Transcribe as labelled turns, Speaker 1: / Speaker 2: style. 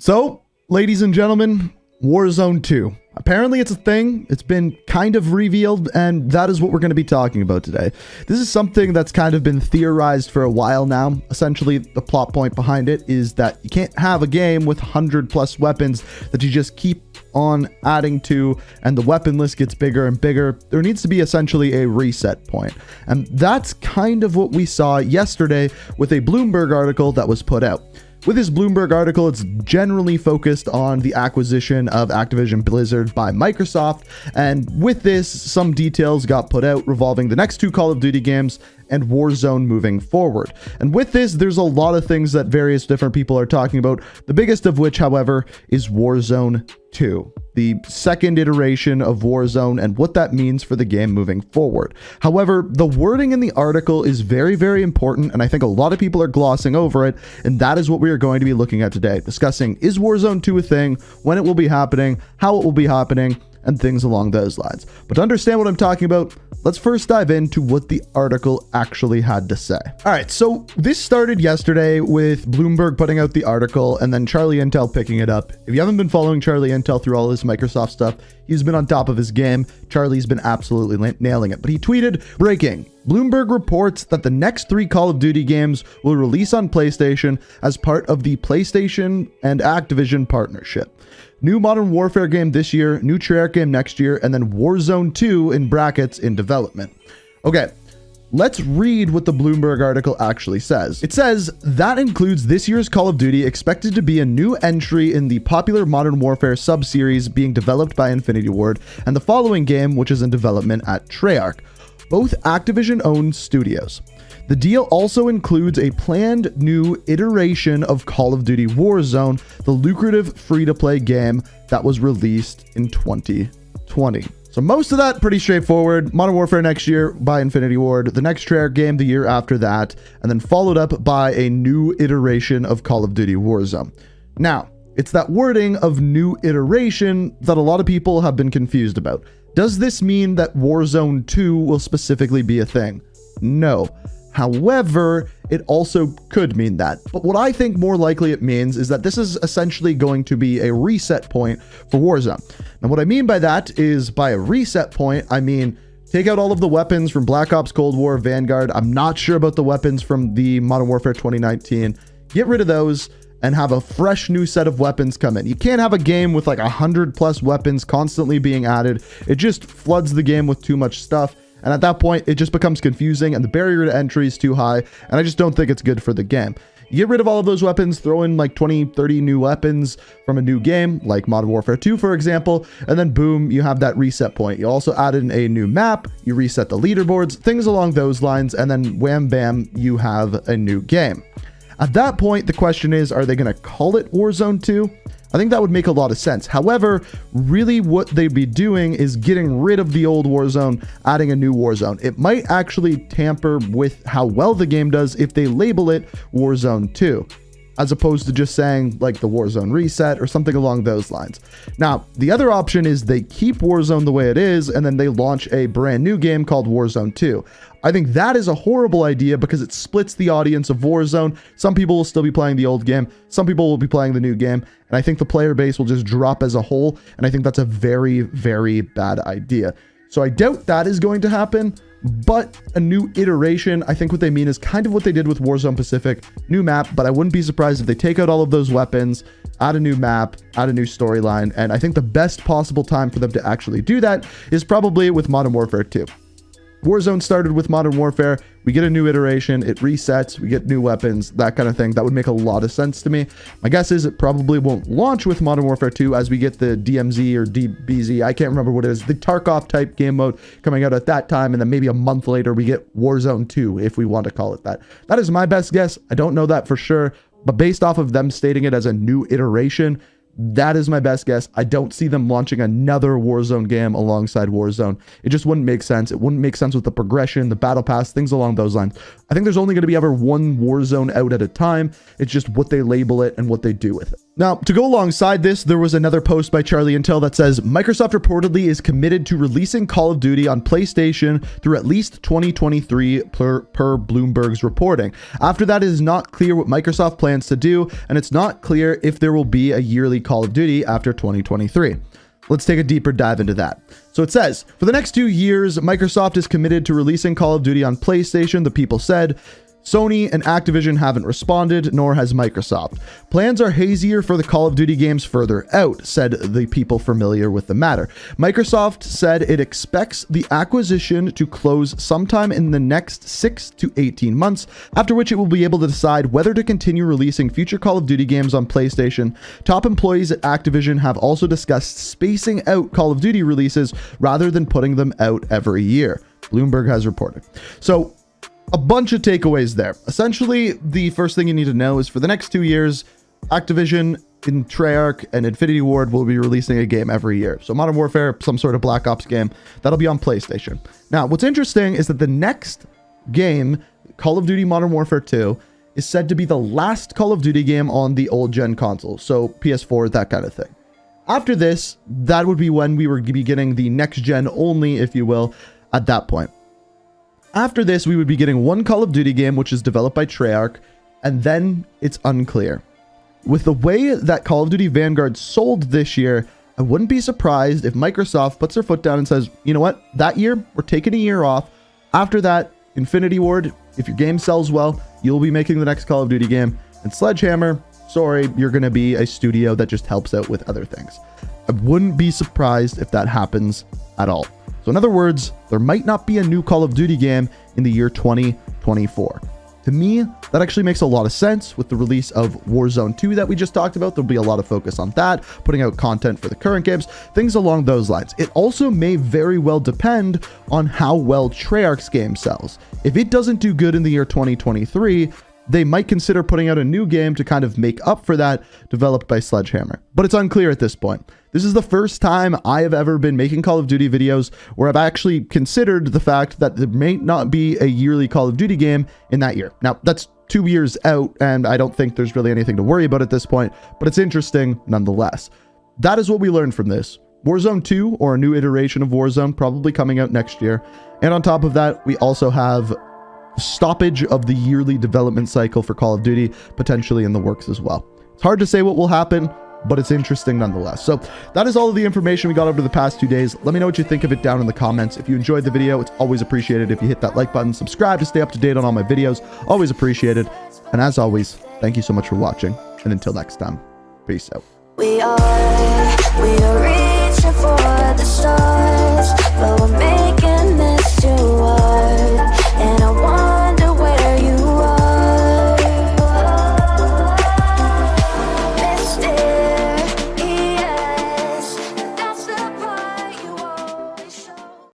Speaker 1: So, ladies and gentlemen, Warzone 2. Apparently it's a thing, it's been kind of revealed, and that is what we're going to be talking about today. This is something that's kind of been theorized for a while now. Essentially, the plot point behind it is that you can't have a game with 100 plus weapons that you just keep on adding to, and the weapon list gets bigger and bigger. There needs to be essentially a reset point. And that's kind of what we saw yesterday with a Bloomberg article that was put out. With this Bloomberg article, it's generally focused on the acquisition of Activision Blizzard by Microsoft, and with this, some details got put out revolving the next two Call of Duty games and Warzone moving forward. And with this, there's a lot of things that various different people are talking about, the biggest of which, however, is Warzone 2, the second iteration of Warzone and what that means for the game moving forward. However, the wording in the article is very, very important, and I think a lot of people are glossing over it, and that is what we are going to be looking at today, discussing is Warzone 2 a thing, when it will be happening, how it will be happening, and things along those lines. But to understand what I'm talking about, let's first dive into what the article actually had to say. All right, so this started yesterday with Bloomberg putting out the article and then Charlie Intel picking it up. If you haven't been following Charlie Intel through all this Microsoft stuff, he's been on top of his game. Charlie's been absolutely nailing it. But he tweeted, "Breaking. Bloomberg reports that the next 3 Call of Duty games will release on PlayStation as part of the PlayStation and Activision partnership. New Modern Warfare game this year, new Treyarch game next year, and then Warzone 2 in brackets in development." Okay, let's read what the Bloomberg article actually says. It says, that includes this year's Call of Duty, expected to be a new entry in the popular Modern Warfare sub-series being developed by Infinity Ward, and the following game, which is in development at Treyarch, both Activision-owned studios. The deal also includes a planned new iteration of Call of Duty Warzone, the lucrative free-to-play game that was released in 2020. So most of that pretty straightforward. Modern Warfare next year by Infinity Ward, the next Treyarch game the year after that, and then followed up by a new iteration of Call of Duty Warzone. Now, it's that wording of new iteration that a lot of people have been confused about. Does this mean that Warzone 2 will specifically be a thing? No. However, it also could mean that. But what I think more likely it means is that this is essentially going to be a reset point for Warzone. Now, what I mean by that is, by a reset point, I mean take out all of the weapons from Black Ops Cold War, Vanguard. I'm not sure about the weapons from the Modern Warfare 2019. Get rid of those and have a fresh new set of weapons come in. You can't have a game with like 100 plus weapons constantly being added. It just floods the game with too much stuff. And at that point, it just becomes confusing and the barrier to entry is too high. And I just don't think it's good for the game. You get rid of all of those weapons, throw in like 20, 30 new weapons from a new game, like Modern Warfare 2, for example, and then boom, you have that reset point. You also add in a new map, you reset the leaderboards, things along those lines, and then wham bam, you have a new game. At that point, the question is, are they going to call it Warzone 2? I think that would make a lot of sense. However, really what they'd be doing is getting rid of the old Warzone, adding a new Warzone. It might actually tamper with how well the game does if they label it Warzone 2, as opposed to just saying like the Warzone reset or something along those lines. Now, the other option is they keep Warzone the way it is and then they launch a brand new game called Warzone 2. I think that is a horrible idea because it splits the audience of Warzone. Some people will still be playing the old game. Some people will be playing the new game. And I think the player base will just drop as a whole. And I think that's a very, very bad idea. So I doubt that is going to happen. But a new iteration, I think what they mean is kind of what they did with Warzone Pacific. New map, but I wouldn't be surprised if they take out all of those weapons, add a new map, add a new storyline. And I think the best possible time for them to actually do that is probably with Modern Warfare 2. Warzone started with Modern Warfare, we get a new iteration, it resets, we get new weapons, that kind of thing. That would make a lot of sense to me. My guess is it probably won't launch with Modern Warfare 2 as we get the DMZ or DBZ, I can't remember what it is, the Tarkov type game mode coming out at that time, and then maybe a month later we get Warzone 2, if we want to call it that. That is my best guess. I don't know that for sure, but based off of them stating it as a new iteration, that is my best guess. I don't see them launching another Warzone game alongside Warzone. It just wouldn't make sense. It wouldn't make sense with the progression, the battle pass, things along those lines. I think there's only going to be ever one Warzone out at a time. It's just what they label it and what they do with it. Now, to go alongside this, there was another post by Charlie Intel that says, Microsoft reportedly is committed to releasing Call of Duty on PlayStation through at least 2023 per Bloomberg's reporting. After that, it is not clear what Microsoft plans to do, and it's not clear if there will be a yearly Call of Duty after 2023. Let's take a deeper dive into that. So it says, for the next 2 years, Microsoft is committed to releasing Call of Duty on PlayStation, the people said. Sony and Activision haven't responded, nor has Microsoft. Plans are hazier for the Call of Duty games further out, said the people familiar with the matter. Microsoft said it expects the acquisition to close sometime in the next 6 to 18 months, after which it will be able to decide whether to continue releasing future Call of Duty games on PlayStation. Top employees at Activision have also discussed spacing out Call of Duty releases rather than putting them out every year, Bloomberg has reported. So, a bunch of takeaways there. Essentially, the first thing you need to know is for the next 2 years, Activision, Treyarch, and Infinity Ward will be releasing a game every year. So Modern Warfare, some sort of Black Ops game, that'll be on PlayStation. Now, what's interesting is that the next game, Call of Duty Modern Warfare 2, is said to be the last Call of Duty game on the old gen console. So PS4, that kind of thing. After this, that would be when we would be getting the next gen only, if you will, at that point. After this, we would be getting one Call of Duty game, which is developed by Treyarch, and then it's unclear. With the way that Call of Duty Vanguard sold this year, I wouldn't be surprised if Microsoft puts their foot down and says, you know what, that year, we're taking a year off. After that, Infinity Ward, if your game sells well, you'll be making the next Call of Duty game. And Sledgehammer, sorry, you're going to be a studio that just helps out with other things. I wouldn't be surprised if that happens at all. So in other words, there might not be a new Call of Duty game in the year 2024. To me, that actually makes a lot of sense with the release of Warzone 2 that we just talked about. There'll be a lot of focus on that, putting out content for the current games, things along those lines. It also may very well depend on how well Treyarch's game sells. If it doesn't do good in the year 2023, they might consider putting out a new game to kind of make up for that, developed by Sledgehammer. But it's unclear at this point. This is the first time I have ever been making Call of Duty videos where I've actually considered the fact that there may not be a yearly Call of Duty game in that year. Now, that's 2 years out, and I don't think there's really anything to worry about at this point, but it's interesting nonetheless. That is what we learned from this. Warzone 2, or a new iteration of Warzone, probably coming out next year. And on top of that, we also have stoppage of the yearly development cycle for Call of Duty potentially in the works as well. It's hard to say what will happen, but it's interesting nonetheless. So that is all of the information we got over the past 2 days. Let me know what you think of it down in the comments. If you enjoyed the video, it's always appreciated if you hit that like button, subscribe to stay up to date on all my videos, always appreciated. And as always, thank you so much for watching, and until next time, peace out.
Speaker 2: We are reaching for the stars, but we're making this to us.